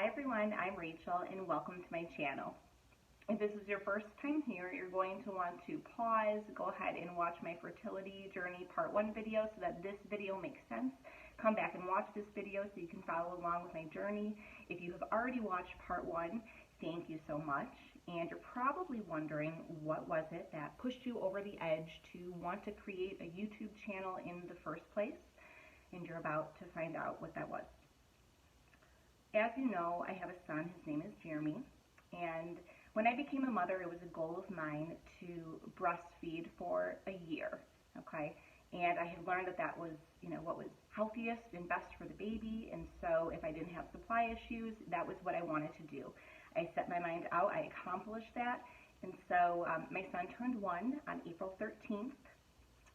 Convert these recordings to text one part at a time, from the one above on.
Hi everyone, I'm Rachel and welcome to my channel. If this is your first time here, you're going to want to pause, go ahead and watch my fertility journey part 1 video so that this video makes sense. Come back and watch this video so you can follow along with my journey. If you have already watched part 1, thank you so much. And you're probably wondering, what was it that pushed you over the edge to want to create a YouTube channel in the first place? And you're about to find out what that was. As you know, I have a son, his name is Jeremy, and when I became a mother, it was a goal of mine to breastfeed for a year, okay? And I had learned that that was, what was healthiest and best for the baby, and so if I didn't have supply issues, that was what I wanted to do. I set my mind out, I accomplished that, and so my son turned 1 on April 13th,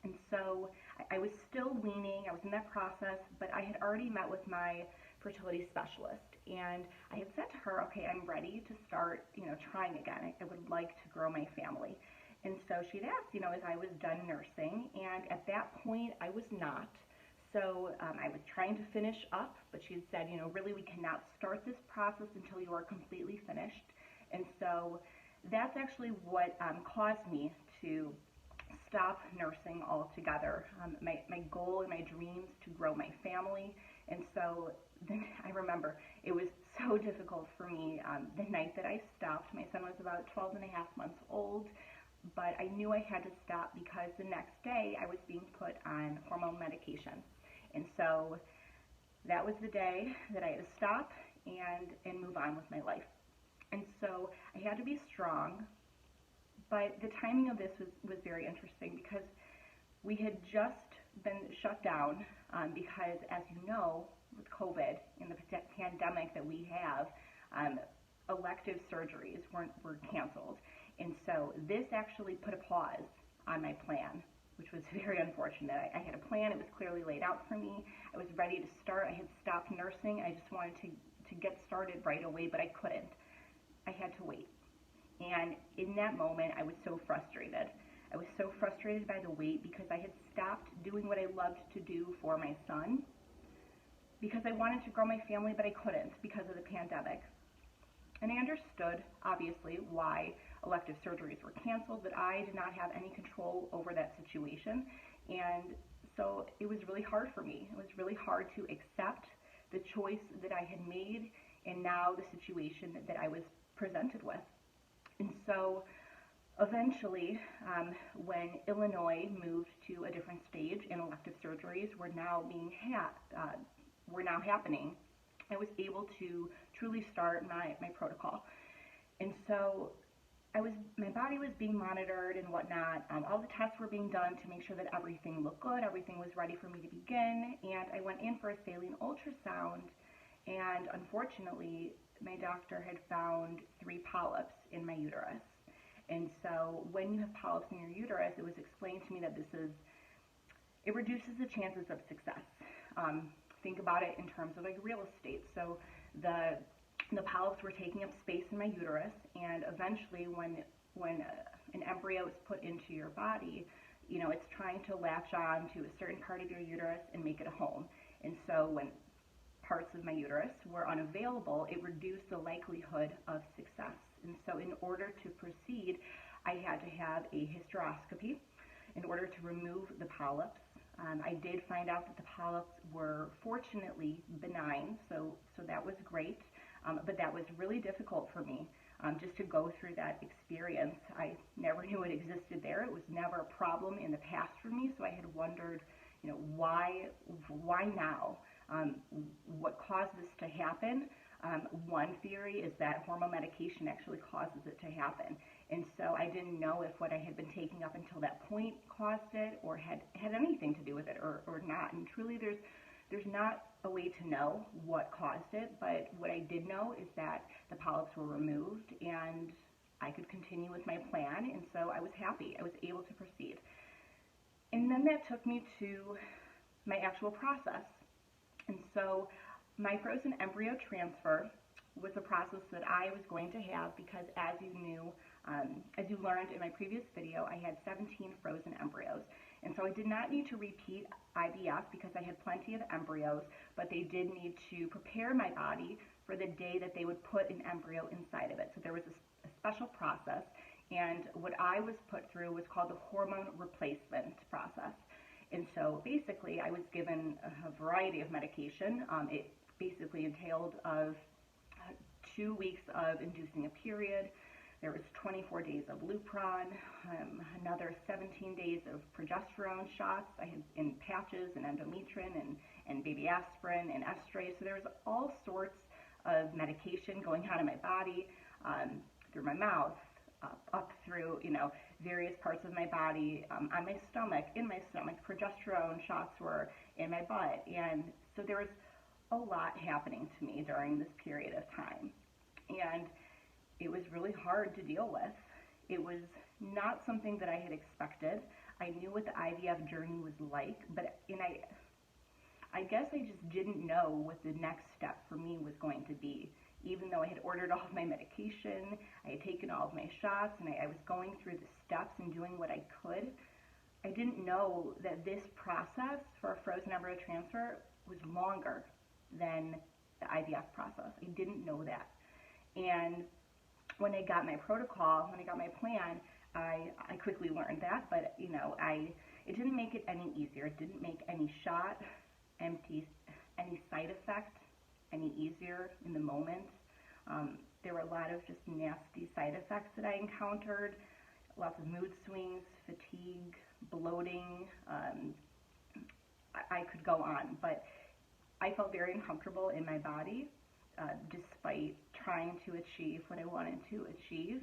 and so I was still weaning, I was in that process, but I had already met with my fertility specialist, and I had said to her, okay, I'm ready to start, trying again. I would like to grow my family. And so she'd asked, if I was done nursing, and at that point I was not. So I was trying to finish up, but she had said, really we cannot start this process until you are completely finished. And so that's actually what caused me to stop nursing altogether. My goal and my dreams to grow my family. And so then I remember it was so difficult for me the night that I stopped. My son was about 12 and a half months old, but I knew I had to stop because the next day I was being put on hormone medication. And so that was the day that I had to stop and move on with my life. And so I had to be strong, but the timing of this was very interesting because we had just been shut down because, as you know, with COVID and the pandemic that we have, elective surgeries were canceled. And so this actually put a pause on my plan, which was very unfortunate. I had a plan, it was clearly laid out for me. I was ready to start. I had stopped nursing. I just wanted to get started right away, but I couldn't. I had to wait. And in that moment, I was so frustrated. I was so frustrated by the wait because I had stopped doing what I loved to do for my son because I wanted to grow my family, but I couldn't because of the pandemic. And I understood, obviously, why elective surgeries were canceled, but I did not have any control over that situation. And so it was really hard for me. It was really hard to accept the choice that I had made and now the situation that I was presented with. And so eventually, when Illinois moved to a different stage and elective surgeries were now happening, I was able to truly start my protocol. And so my body was being monitored and whatnot. All the tests were being done to make sure that everything looked good, everything was ready for me to begin. And I went in for a saline ultrasound, and unfortunately, my doctor had found 3 polyps in my uterus. And so when you have polyps in your uterus, it was explained to me that it reduces the chances of success. Think about it in terms of like real estate. So the polyps were taking up space in my uterus, and eventually when an embryo is put into your body, it's trying to latch on to a certain part of your uterus and make it a home. And so when parts of my uterus were unavailable, it reduced the likelihood of success. And so in order to proceed, I had to have a hysteroscopy in order to remove the polyps. I did find out that the polyps were fortunately benign, so that was great, but that was really difficult for me just to go through that experience. I never knew it existed there. It was never a problem in the past for me, so I had wondered, why now? What caused this to happen? One theory is that hormone medication actually causes it to happen. And so I didn't know if what I had been taking up until that point caused it or had anything to do with it or not. And truly there's not a way to know what caused it, but what I did know is that the polyps were removed and I could continue with my plan, and so I was happy. I was able to proceed. And then that took me to my actual process. And so my frozen embryo transfer was a process that I was going to have because, as you learned in my previous video, I had 17 frozen embryos. And so I did not need to repeat IVF because I had plenty of embryos, but they did need to prepare my body for the day that they would put an embryo inside of it. So there was a special process, and what I was put through was called the hormone replacement process. And so basically I was given a variety of medication. It basically entailed of 2 weeks of inducing a period. There was 24 days of Lupron, another 17 days of progesterone shots. I had in patches and endometrial and baby aspirin and estradiol. So there was all sorts of medication going on in my body, through my mouth, up through, various parts of my body, on my stomach, in my stomach. Progesterone shots were in my butt. And so there was a lot happening to me during this period of time. And it was really hard to deal with. It was not something that I had expected. I knew what the IVF journey was like, but I guess I just didn't know what the next step for me was going to be. Even though I had ordered all of my medication, I had taken all of my shots, and I was going through the steps and doing what I could, I didn't know that this process for a frozen embryo transfer was longer than the IVF process. I didn't know that. And when I got my protocol, when I got my plan, I quickly learned that, but it didn't make it any easier. It didn't make any shot, any side effect any easier in the moment. There were a lot of just nasty side effects that I encountered, lots of mood swings, fatigue, bloating. I could go on, but I felt very uncomfortable in my body, despite trying to achieve what I wanted to achieve.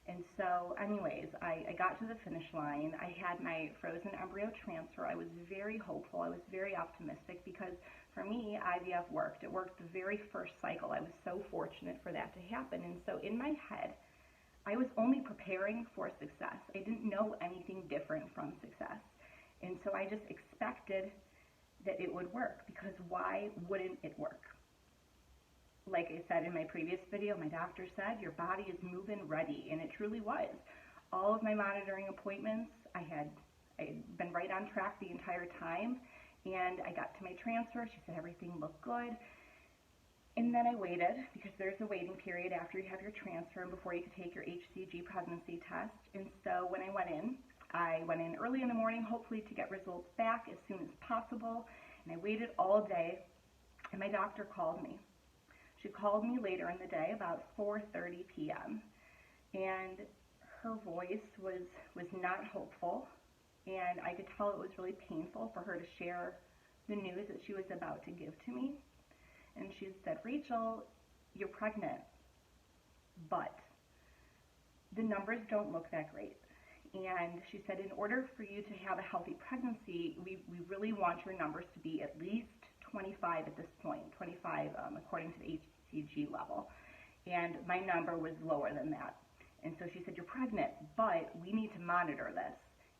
And so anyways, I got to the finish line. I had my frozen embryo transfer. I was very hopeful. I was very optimistic because for me, IVF worked. It worked the very first cycle. I was so fortunate for that to happen. And so in my head, I was only preparing for success. I didn't know anything different from success. And so I just expected that it would work, because why wouldn't it work? Like I said in my previous video, my doctor said, your body is move-in ready, and it truly was. All of my monitoring appointments, I had been right on track the entire time, and I got to my transfer. She said everything looked good. And then I waited, because there's a waiting period after you have your transfer and before you can take your HCG pregnancy test. And so when I went in early in the morning, hopefully to get results back as soon as possible. And I waited all day, and my doctor called me. She called me later in the day, about 4:30 p.m. And her voice was not hopeful, and I could tell it was really painful for her to share the news that she was about to give to me. And she said, Rachel, you're pregnant, but the numbers don't look that great. And she said, in order for you to have a healthy pregnancy, we really want your numbers to be at least 25 at this point, 25 according to the HCG level. And my number was lower than that. And so she said, you're pregnant, but we need to monitor this.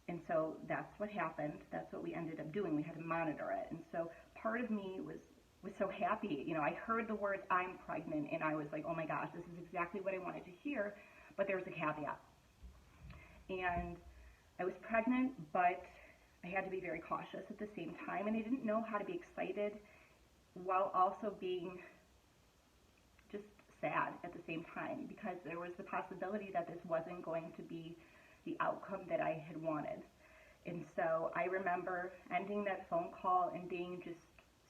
And so that's what happened. That's what we ended up doing. We had to monitor it. And so part of me was so happy. I heard the words, I'm pregnant, and I was like, oh my gosh, this is exactly what I wanted to hear. But there was a caveat. And I was pregnant, but I had to be very cautious at the same time, and I didn't know how to be excited while also being just sad at the same time, because there was the possibility that this wasn't going to be the outcome that I had wanted. And so I remember ending that phone call and being just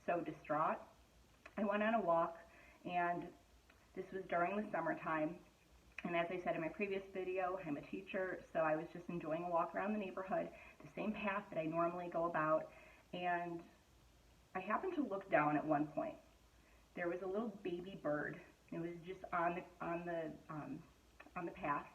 so distraught. I went on a walk, and this was during the summertime. And as I said in my previous video, I'm a teacher, so I was just enjoying a walk around the neighborhood, the same path that I normally go about, and I happened to look down at one point. There was a little baby bird. It was just on the path,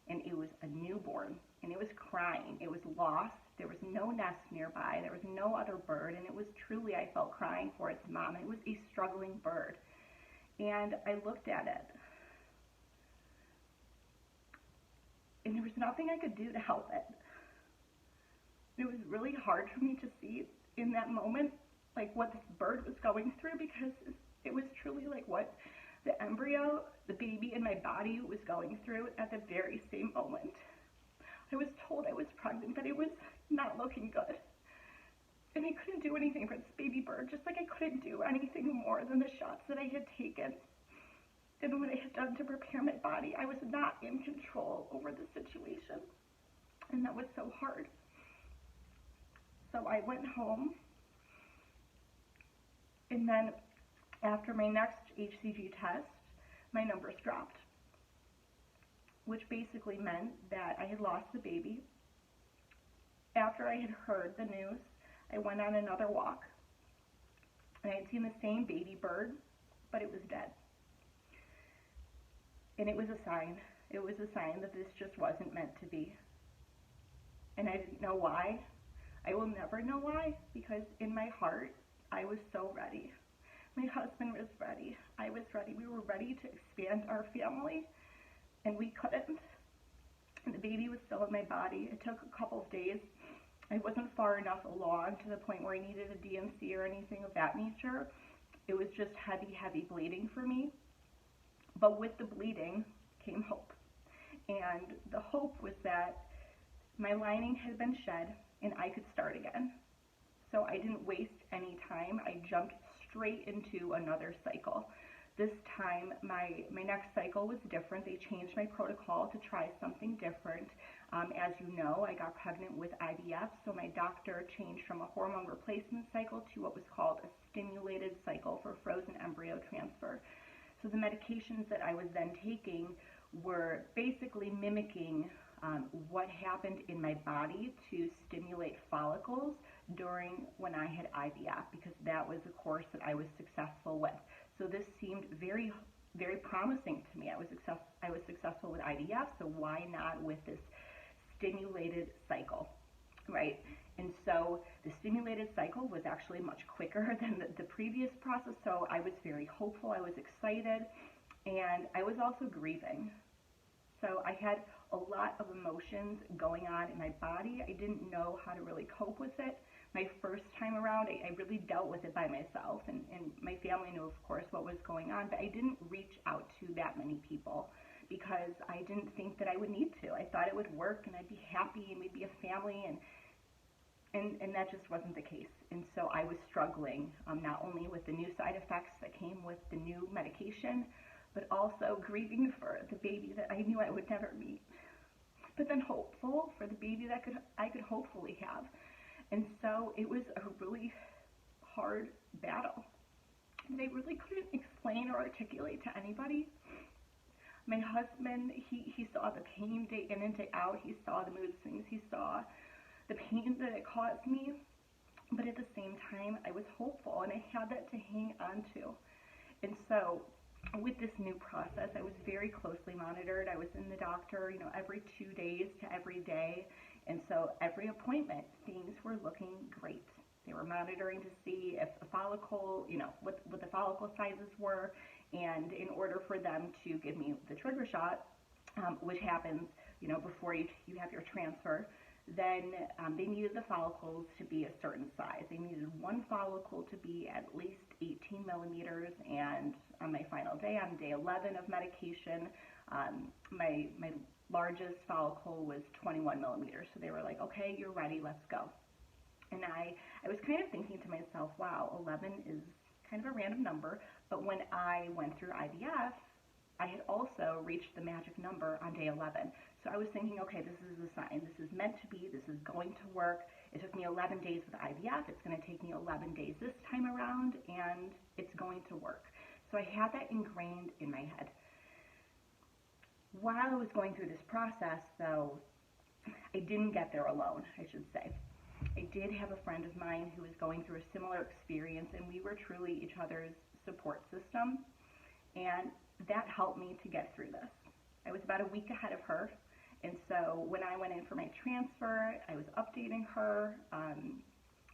and it was a newborn, and it was crying. It was lost. There was no nest nearby. There was no other bird, and it was truly, I felt, crying for its mom. It was a struggling bird, and I looked at it. And there was nothing I could do to help it. It was really hard for me to see in that moment, like, what this bird was going through, because it was truly like what the embryo, the baby in my body, was going through at the very same moment. I was told I was pregnant, but it was not looking good. And I couldn't do anything for this baby bird, just like I couldn't do anything more than the shots that I had taken. and what I had done to prepare my body. I was not in control over the situation, and that was so hard. So I went home, and then after my next HCG test, my numbers dropped, which basically meant that I had lost the baby. After I had heard the news, I went on another walk, and I had seen the same baby bird, but it was dead. And it was a sign. It was a sign that this just wasn't meant to be. And I didn't know why. I will never know why, because in my heart, I was so ready. My husband was ready. I was ready. We were ready to expand our family, and we couldn't. And the baby was still in my body. It took a couple of days. I wasn't far enough along to the point where I needed a DNC or anything of that nature. It was just heavy, heavy bleeding for me. But with the bleeding came hope. And the hope was that my lining had been shed and I could start again. So I didn't waste any time. I jumped straight into another cycle. This time, my next cycle was different. They changed my protocol to try something different. As you know, I got pregnant with IVF, so my doctor changed from a hormone replacement cycle to what was called a stimulated cycle for frozen embryo transfer. So the medications that I was then taking were basically mimicking what happened in my body to stimulate follicles during when I had IVF, because that was a course that I was successful with. So this seemed very, very promising to me. I was successful with IVF, so why not with this stimulated cycle, right? And so the stimulated cycle was actually much quicker than the previous process, so I was very hopeful, I was excited, and I was also grieving. So I had a lot of emotions going on in my body. I didn't know how to really cope with it. My first time around, I really dealt with it by myself, and my family knew, of course, what was going on, but I didn't reach out to that many people because I didn't think that I would need to. I thought it would work, and I'd be happy, and we'd be a family, and that just wasn't the case. And so I was struggling not only with the new side effects that came with the new medication, but also grieving for the baby that I knew I would never meet, but then hopeful for the baby that I could hopefully have. And so it was a really hard battle that I really couldn't explain or articulate to anybody. My husband, he saw the pain day in and day out. He saw the mood swings. He saw the pain that it caused me. But at the same time, I was hopeful, and I had that to hang on to. And so with this new process, I was very closely monitored. I was in the doctor, every 2 days to every day. And so every appointment, things were looking great. They were monitoring to see if a follicle, what the follicle sizes were. And in order for them to give me the trigger shot, which happens, before you have your transfer, then they needed the follicles to be a certain size. They needed one follicle to be at least 18 millimeters, and on my final day, on day 11 of medication, my largest follicle was 21 millimeters. So they were like, okay, you're ready, let's go. And I was kind of thinking to myself, wow, 11 is kind of a random number, but when I went through IVF, I had also reached the magic number on day 11. So I was thinking, okay, this is a sign. This is meant to be. This is going to work. It took me 11 days with IVF. It's going to take me 11 days this time around, and it's going to work. So I had that ingrained in my head. While I was going through this process, though, I didn't get there alone, I should say. I did have a friend of mine who was going through a similar experience, and we were truly each other's support system, and that helped me to get through this. I was about a week ahead of her, and so when I went in for my transfer, I was updating her, and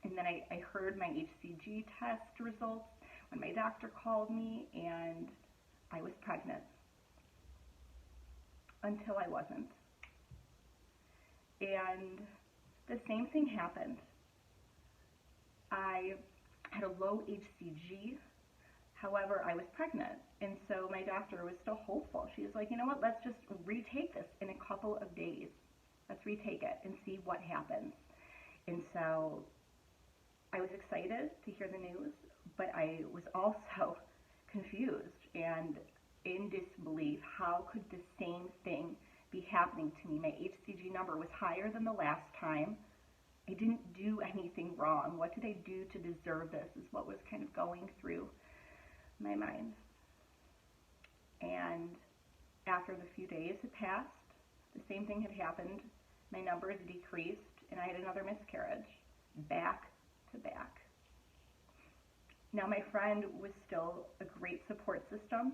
then I heard my HCG test results when my doctor called me, and I was pregnant. Until I wasn't. And the same thing happened. I had a low HCG, however, I was pregnant, and so my doctor was still hopeful. She was like, you know what, let's just retake this in a couple of days. Let's retake it and see what happens. And so I was excited to hear the news, but I was also confused and in how could the same thing be happening to me? My HCG number was higher than the last time. I didn't do anything wrong. What did I do to deserve this is what was kind of going through my mind. And after the few days had passed, the same thing had happened. My numbers decreased, and I had another miscarriage, back to back. Now, my friend was still a great support system,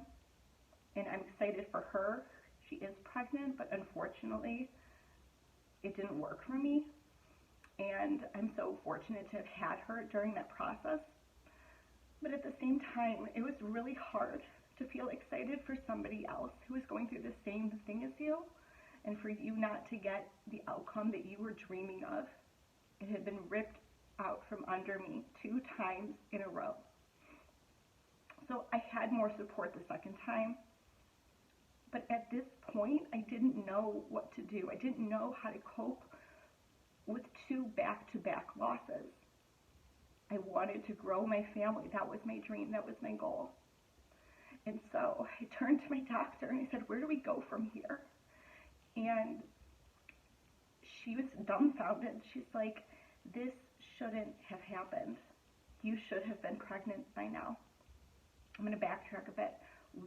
and I'm excited for her. She is pregnant, but unfortunately, it didn't work for me. And I'm so fortunate to have had her during that process. But at the same time, it was really hard to feel excited for somebody else who was going through the same thing as you, and for you not to get the outcome that you were dreaming of. It had been ripped out from under me 2 times in a row. So I had more support the second time. But at this point, I didn't know what to do. I didn't know how to cope with 2 back-to-back losses. I wanted to grow my family. That was my dream. That was my goal. And so I turned to my doctor and I said, where do we go from here? And she was dumbfounded. She's like, this shouldn't have happened. You should have been pregnant by now. I'm going to backtrack a bit.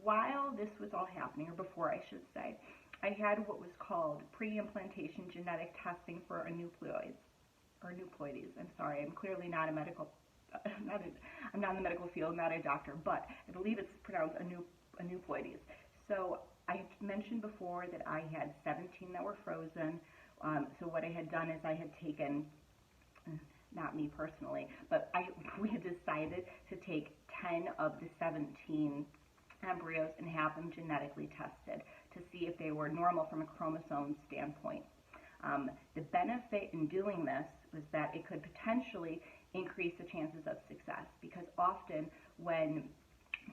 While this was all happening, or before I should say, I had what was called Preimplantation genetic testing for Aneuploidies, or Aneuploidies. I'm sorry, I'm clearly not a medical, I'm not in the medical field, not a doctor, but I believe it's pronounced Aneuploidies. So I had mentioned before that I had 17 that were frozen. So what I had done is I had taken, not me personally, but we had decided to take 10 of the 17 embryos and have them genetically tested to see if they were normal from a chromosome standpoint. The benefit in doing this was that it could potentially increase the chances of success, because often when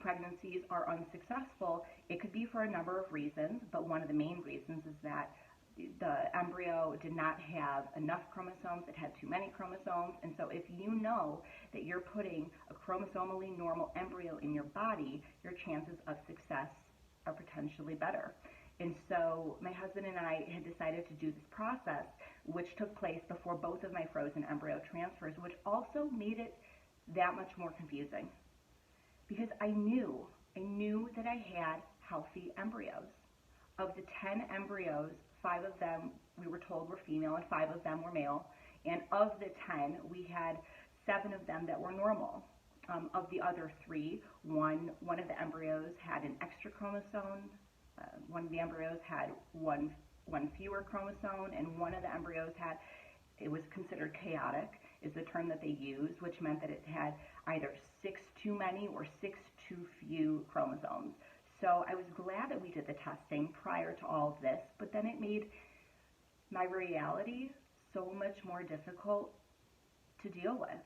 pregnancies are unsuccessful, it could be for a number of reasons, but one of the main reasons is that the embryo did not have enough chromosomes, it had too many chromosomes, and so if you know that you're putting a chromosomally normal embryo in your body, your chances of success are potentially better. And so my husband and I had decided to do this process, which took place before both of my frozen embryo transfers, which also made it that much more confusing, because I knew that I had healthy embryos. Of the 10 embryos, 5 of them we were told were female and 5 of them were male. And of the 10, we had 7 of them that were normal. Of the other 3, one of the embryos had an extra chromosome. One of the embryos had one fewer chromosome, and one of the embryos had, it was considered chaotic, is the term that they used, which meant that it had either 6 too many or 6 too few chromosomes. So I was glad that we did the testing prior to all of this, but then it made my reality so much more difficult to deal with,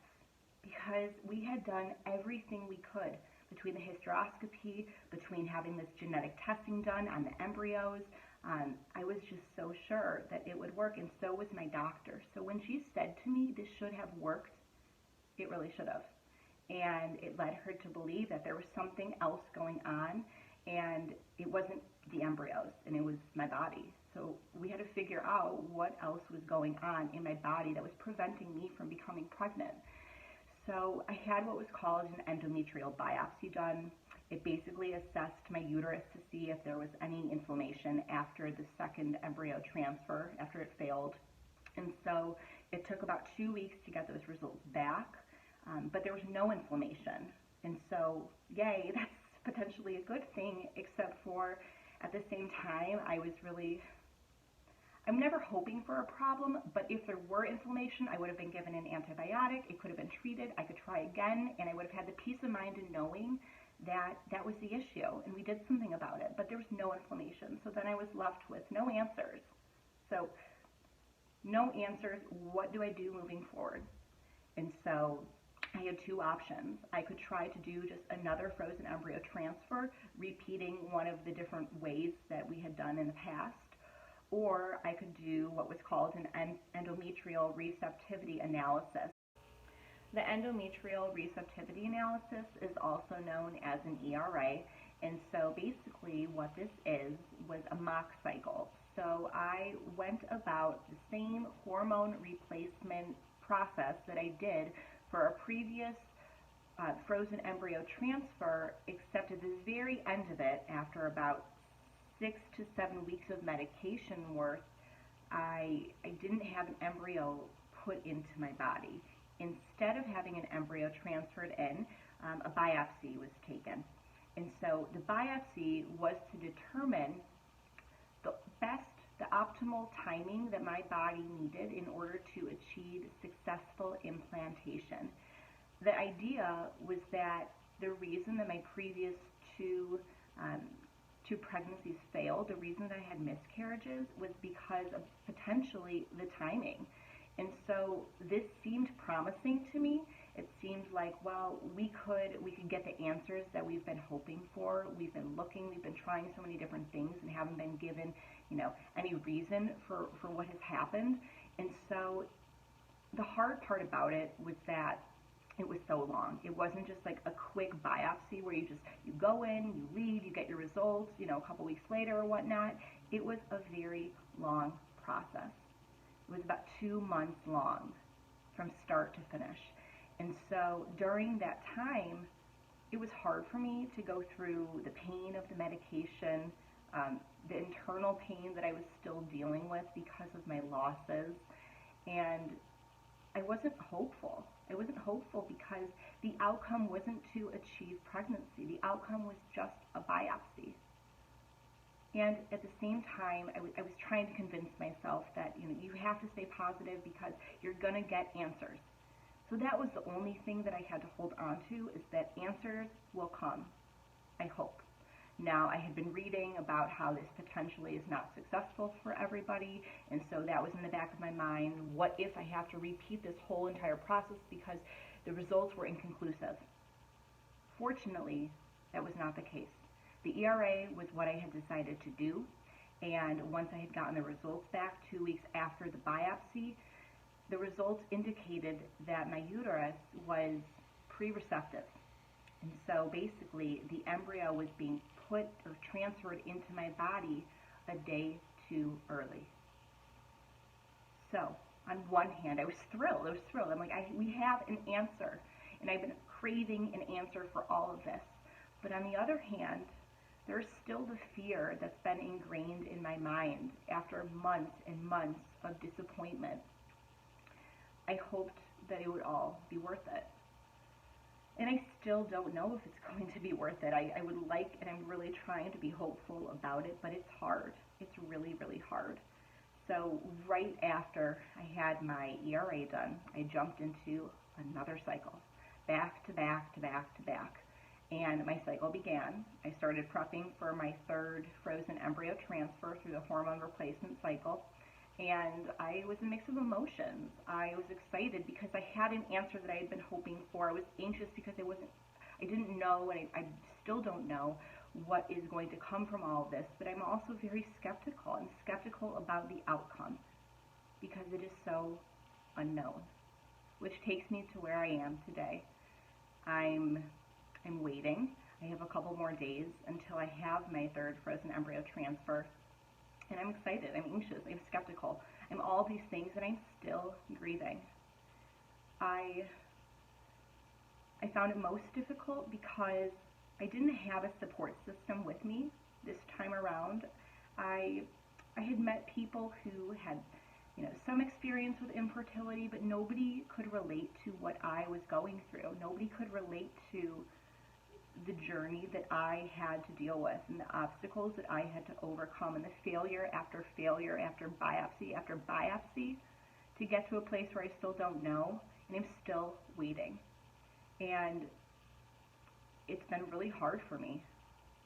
because we had done everything we could between the hysteroscopy, between having this genetic testing done on the embryos. I was just so sure that it would work, and so was my doctor. So when she said to me this should have worked, it really should have. And it led her to believe that there was something else going on, and it wasn't the embryos, and it was my body. So we had to figure out what else was going on in my body that was preventing me from becoming pregnant. So I had what was called an endometrial biopsy done. It basically assessed my uterus to see if there was any inflammation after the second embryo transfer, after it failed. And so it took about 2 weeks to get those results back, but there was no inflammation. And so, yay, that's potentially a good thing, except for at the same time, I'm never hoping for a problem, but if there were inflammation, I would have been given an antibiotic, it could have been treated, I could try again, and I would have had the peace of mind in knowing that that was the issue, and we did something about it, but there was no inflammation. So then I was left with no answers. So, no answers, what do I do moving forward? And so I had 2 options. I could try to do just another frozen embryo transfer, repeating one of the different ways that we had done in the past, or I could do what was called an endometrial receptivity analysis. The endometrial receptivity analysis is also known as an ERA, And so basically what this was a mock cycle. So I went about the same hormone replacement process that I did for a previous frozen embryo transfer, except at the very end of it, after about 6 to 7 weeks of medication worth, I didn't have an embryo put into my body. Instead of having an embryo transferred in, a biopsy was taken. And so the biopsy was to determine the optimal timing that my body needed in order to achieve successful implantation. The idea was that the reason that my previous two pregnancies failed, the reason that I had miscarriages, was because of potentially the timing. And so this seemed promising to me. It seemed like, well, we could get the answers that we've been hoping for. We've been looking, we've been trying so many different things and haven't been given, any reason for what has happened. And so the hard part about it was that it was so long. It wasn't just like a quick biopsy where you go in, you leave, you get your results, a couple weeks later or whatnot. It was a very long process. It was about 2 months long from start to finish. And so during that time, it was hard for me to go through the pain of the medication, the internal pain that I was still dealing with because of my losses, and I wasn't hopeful. I wasn't hopeful because the outcome wasn't to achieve pregnancy. The outcome was just a biopsy. And at the same time, I was trying to convince myself that you have to stay positive because you're going to get answers. So that was the only thing that I had to hold on to, is that answers will come, I hope. Now, I had been reading about how this potentially is not successful for everybody, and so that was in the back of my mind. What if I have to repeat this whole entire process because the results were inconclusive? Fortunately, that was not the case. The ERA was what I had decided to do, and once I had gotten the results back 2 weeks after the biopsy, the results indicated that my uterus was pre-receptive. And so basically, the embryo was being put or transferred into my body a day too early. So, on one hand, I was thrilled. I'm like, we have an answer. And I've been craving an answer for all of this. But on the other hand, there's still the fear that's been ingrained in my mind after months and months of disappointment. I hoped that it would all be worth it. And I still don't know if it's going to be worth it. I would like, and I'm really trying to be hopeful about it, but it's hard. It's really, really hard. So right after I had my ERA done, I jumped into another cycle, back to back to back to back. And my cycle began. I started prepping for my third frozen embryo transfer through the hormone replacement cycle. And I was a mix of emotions. I was excited because I had an answer that I had been hoping for. I was anxious because I didn't know, and I still don't know what is going to come from all of this. But I'm also very skeptical. I'm skeptical about the outcome because it is so unknown, which takes me to where I am today. I'm waiting. I have a couple more days until I have my third frozen embryo transfer. And I'm excited, I'm anxious, I'm skeptical. I'm all these things, and I'm still grieving. I found it most difficult because I didn't have a support system with me this time around. I had met people who had, some experience with infertility, but nobody could relate to what I was going through. Nobody could relate to the journey that I had to deal with and the obstacles that I had to overcome and the failure after biopsy to get to a place where I still don't know, and I'm still waiting. And it's been really hard for me.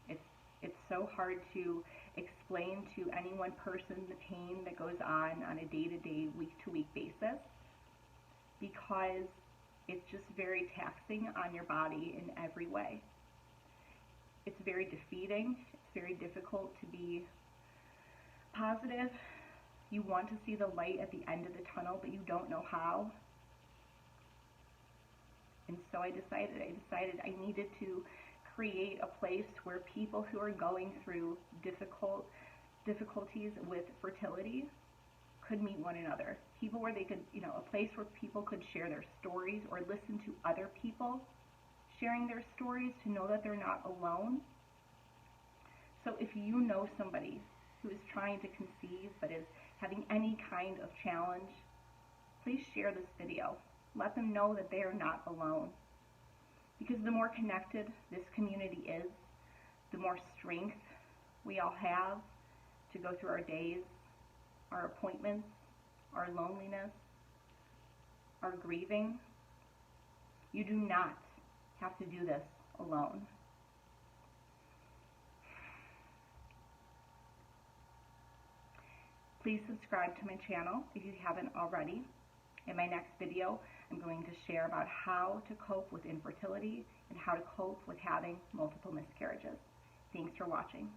It's so hard to explain to any one person the pain that goes on a day-to-day, week-to-week basis, because it's just very taxing on your body in every way. It's very defeating. It's very difficult to be positive. You want to see the light at the end of the tunnel, but you don't know how. And so I decided I needed to create a place where people who are going through difficulties with fertility could meet one another. People where they could, a place where people could share their stories or listen to other people sharing their stories to know that they're not alone. So if you know somebody who is trying to conceive but is having any kind of challenge, please share this video. Let them know that they are not alone. Because the more connected this community is, the more strength we all have to go through our days, our appointments, our loneliness, our grieving. You do not have to do this alone. Please subscribe to my channel if you haven't already. In my next video, I'm going to share about how to cope with infertility and how to cope with having multiple miscarriages. Thanks for watching.